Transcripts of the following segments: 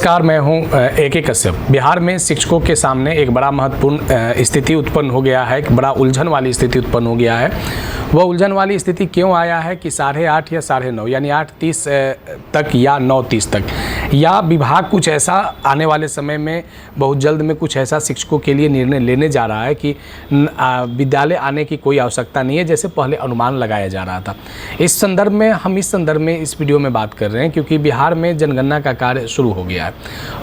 नमस्कार, मैं हूं AK कश्यप। बिहार में शिक्षकों के सामने एक बड़ा महत्वपूर्ण स्थिति उत्पन्न हो गया है, एक बड़ा उलझन वाली स्थिति उत्पन्न हो गया है। वह उलझन वाली स्थिति क्यों आया है कि 8:30 या 9:30 यानी 8:30 तक या 9:30 तक या विभाग कुछ ऐसा आने वाले समय में बहुत जल्द में कुछ ऐसा शिक्षकों के लिए निर्णय लेने जा रहा है कि विद्यालय आने की कोई आवश्यकता नहीं है, जैसे पहले अनुमान लगाया जा रहा था। इस संदर्भ में इस वीडियो में बात कर रहे हैं क्योंकि बिहार में जनगणना का कार्य शुरू हो गया है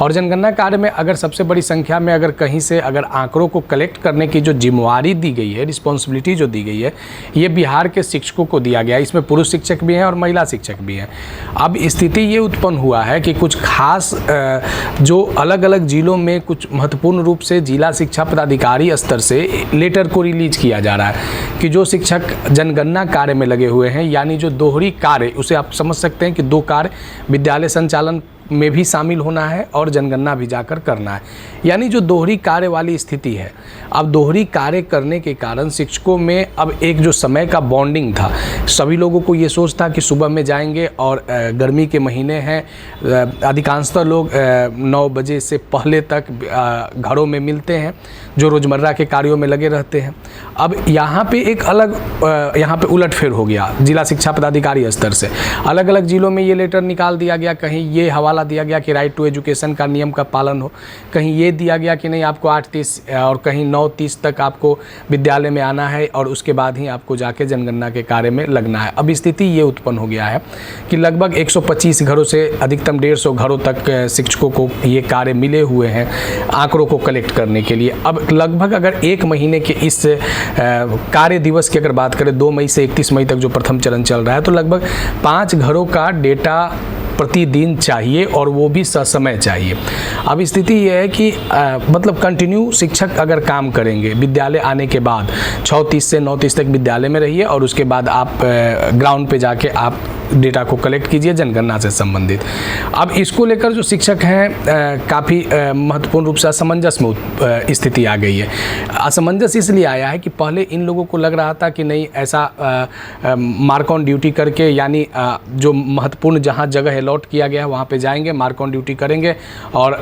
और जनगणना कार्य में अगर सबसे बड़ी संख्या में अगर कहीं से अगर आंकड़ों को कलेक्ट करने की जो जिम्मेवारी दी गई है, रिस्पॉन्सिबिलिटी जो दी गई है, ये बिहार के शिक्षकों को दिया गया है। इसमें पुरुष शिक्षक भी हैं और महिला शिक्षक भी हैं। अब स्थिति ये उत्पन्न हुआ है कि कुछ खास जो अलग अलग जिलों में कुछ महत्वपूर्ण रूप से जिला शिक्षा पदाधिकारी स्तर से लेटर को रिलीज किया जा रहा है कि जो शिक्षक जनगणना कार्य में लगे हुए हैं, यानी जो दोहरी कार्य, उसे आप समझ सकते हैं कि दो कार्य विद्यालय संचालन में भी शामिल होना है और जनगणना भी जाकर करना है, यानी जो दोहरी कार्य वाली स्थिति है। अब दोहरी कार्य करने के कारण शिक्षकों में अब एक जो समय का बॉन्डिंग था, सभी लोगों को ये सोच था कि सुबह में जाएंगे और गर्मी के महीने हैं, अधिकांशतः लोग 9 बजे से पहले तक घरों में मिलते हैं, जो रोज़मर्रा के कार्यों में लगे रहते हैं। अब यहाँ पे एक अलग यहाँ पे उलटफेर हो गया जिला शिक्षा पदाधिकारी स्तर से। अलग अलग जिलों में ये लेटर निकाल दिया गया, कहीं ये हवाला दिया गया कि राइट टू एजुकेशन का नियम का पालन हो, कहीं ये दिया गया कि नहीं आपको 8:30 और कहीं 9:30 तक आपको विद्यालय में आना है और उसके बाद ही आपको जाके जनगणना के कार्य में लगना है। अब स्थिति ये उत्पन्न हो गया है कि लगभग 125 घरों से अधिकतम 150 घरों तक शिक्षकों को ये कार्य मिले हुए हैं आंकड़ों को कलेक्ट करने के लिए। अब लगभग अगर 1 महीने के इस कार्य दिवस की अगर बात करें, 2 मई से 31 मई तक जो प्रथम चरण चल रहा है, तो लगभग 5 घरों का डेटा प्रतिदिन चाहिए और वो भी ससमय चाहिए। अब स्थिति ये है कि मतलब कंटिन्यू शिक्षक अगर काम करेंगे विद्यालय आने के बाद, 6:30 से 9:30 तक विद्यालय में रहिए और उसके बाद आप ग्राउंड पे जाके आप डेटा को कलेक्ट कीजिए जनगणना से संबंधित। अब इसको लेकर जो शिक्षक हैं काफ़ी महत्वपूर्ण रूप से असमंजस में स्थिति आ गई है। असमंजस इसलिए आया है कि पहले इन लोगों को लग रहा था कि नहीं, ऐसा मार्क ऑन ड्यूटी करके, यानी जो महत्वपूर्ण जहाँ जगह अलॉट किया गया है वहाँ पे जाएंगे, मार्क ऑन ड्यूटी करेंगे और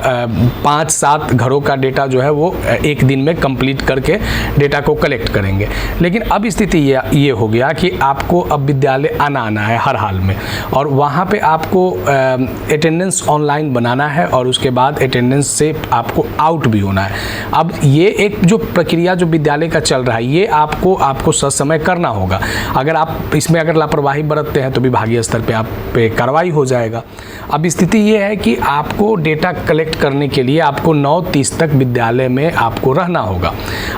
5-7 घरों का डेटा जो है वो एक दिन में कंप्लीट करके डेटा को कलेक्ट करेंगे। लेकिन अब स्थिति ये हो गया कि आपको अब विद्यालय आना है हर हाल में, और वहाँ पे आपको अटेंडेंस ऑनलाइन बनाना है और उसके बाद अटेंडेंस से आपको आउट भी होना है। अब ये एक जो प्रक्रिया जो विद्यालय का चल रहा है, ये आपको ससमय करना होगा। अगर आप इसमें अगर लापरवाही बरतते हैं तो विभागीय स्तर पे आप पे कार्रवाई हो जाएगा। अब स्थिति ये है कि आपको डेटा कलेक्ट करने के लिए आपको 9:30 तक विद्यालय में आपको रहना होगा।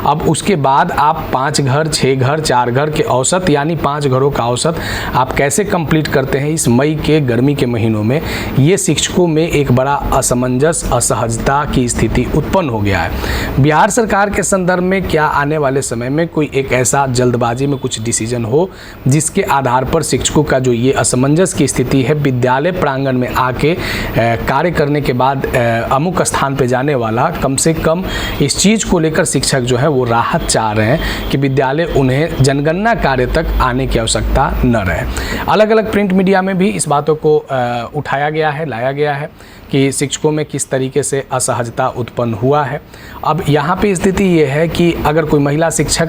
अब उसके बाद आप 5 घर, 6 घर, 4 घर के औसत, यानी 5 घरों का औसत आप कैसे कंप्लीट करते हैं इस मई के गर्मी के महीनों में, ये शिक्षकों में एक बड़ा असमंजस, असहजता की स्थिति उत्पन्न हो गया है। बिहार सरकार के संदर्भ में क्या आने वाले समय में कोई एक ऐसा जल्दबाजी में कुछ डिसीजन हो जिसके आधार पर शिक्षकों का जो ये असमंजस की स्थिति है, विद्यालय प्रांगण में आके कार्य करने के बाद अमुक स्थान पे जाने वाला, कम से कम इस चीज़ को लेकर शिक्षक जो है वो राहत चाह रहे हैं कि विद्यालय उन्हें जनगणना कार्य तक आने की आवश्यकता न रहे। अलग अलग प्रिंट मीडिया में भी इस बातों को उठाया गया है, लाया गया है कि शिक्षकों में किस तरीके से असहजता उत्पन्न हुआ है। अब यहाँ पे स्थिति ये है कि अगर कोई महिला शिक्षक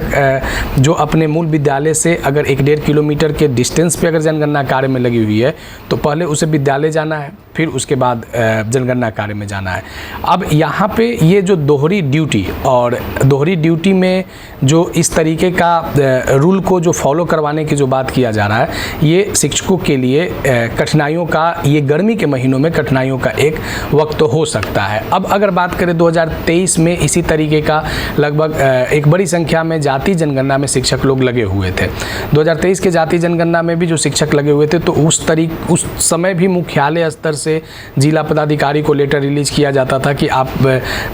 जो अपने मूल विद्यालय से अगर 1-1.5 किलोमीटर के डिस्टेंस पे अगर जनगणना कार्य में लगी हुई है, तो पहले उसे विद्यालय जाना है, फिर उसके बाद जनगणना कार्य में जाना है। अब यहाँ पे ये जो दोहरी ड्यूटी और दोहरी ड्यूटी में जो इस तरीके का रूल को जो फॉलो करवाने की जो बात किया जा रहा है, ये शिक्षकों के लिए कठिनाइयों का, ये गर्मी के महीनों में कठिनाइयों का एक वक्त हो सकता है। अब अगर बात करें 2023 में इसी तरीके का लगभग एक बड़ी संख्या में जाति जनगणना में शिक्षक लोग लगे हुए थे। 2023 के जाति जनगणना में भी जो शिक्षक लगे हुए थे, तो उस समय भी मुख्यालय स्तर से जिला पदाधिकारी को लेटर रिलीज किया जाता था कि आप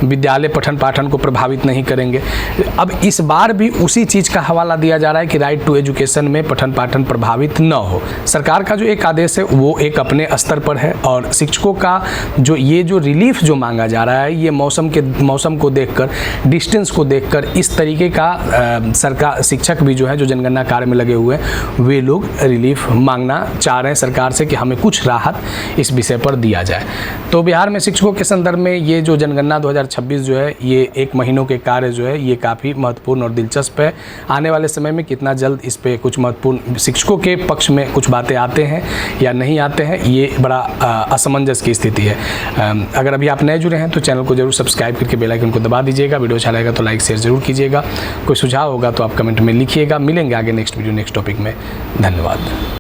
विद्यालय पठन पाठन को प्रभावित नहीं करेंगे। अब इस बार भी उसी चीज़ का हवाला दिया जा रहा है कि राइट टू एजुकेशन में पठन पाठन प्रभावित न हो। सरकार का जो एक आदेश है वो एक अपने स्तर पर है, और शिक्षकों का जो रिलीफ जो मांगा जा रहा है, ये मौसम को देखकर, डिस्टेंस को देखकर, इस तरीके का सरकार शिक्षक भी जो है, जो जनगणना कार्य में लगे हुए हैं, वे लोग रिलीफ मांगना चाह रहे हैं सरकार से कि हमें कुछ राहत इस विषय पर दिया जाए। तो बिहार में शिक्षकों के संदर्भ में ये जो जनगणना 2026 जो है, ये 1 महीनों के कार्य जो है, ये काफ़ी महत्वपूर्ण और दिलचस्प है। आने वाले समय में कितना जल्द इस पे कुछ महत्वपूर्ण शिक्षकों के पक्ष में कुछ बातें आते हैं या नहीं आते हैं, ये बड़ा असमंजस की स्थिति है। अगर अभी आप नए जुड़े हैं तो चैनल को जरूर सब्सक्राइब करके बेल आइकन को दबा दीजिएगा। वीडियो अच्छा लगेगा तो लाइक शेयर जरूर कीजिएगा। कोई सुझाव होगा तो आप कमेंट में लिखिएगा। मिलेंगे आगे नेक्स्ट वीडियो नेक्स्ट टॉपिक में। धन्यवाद।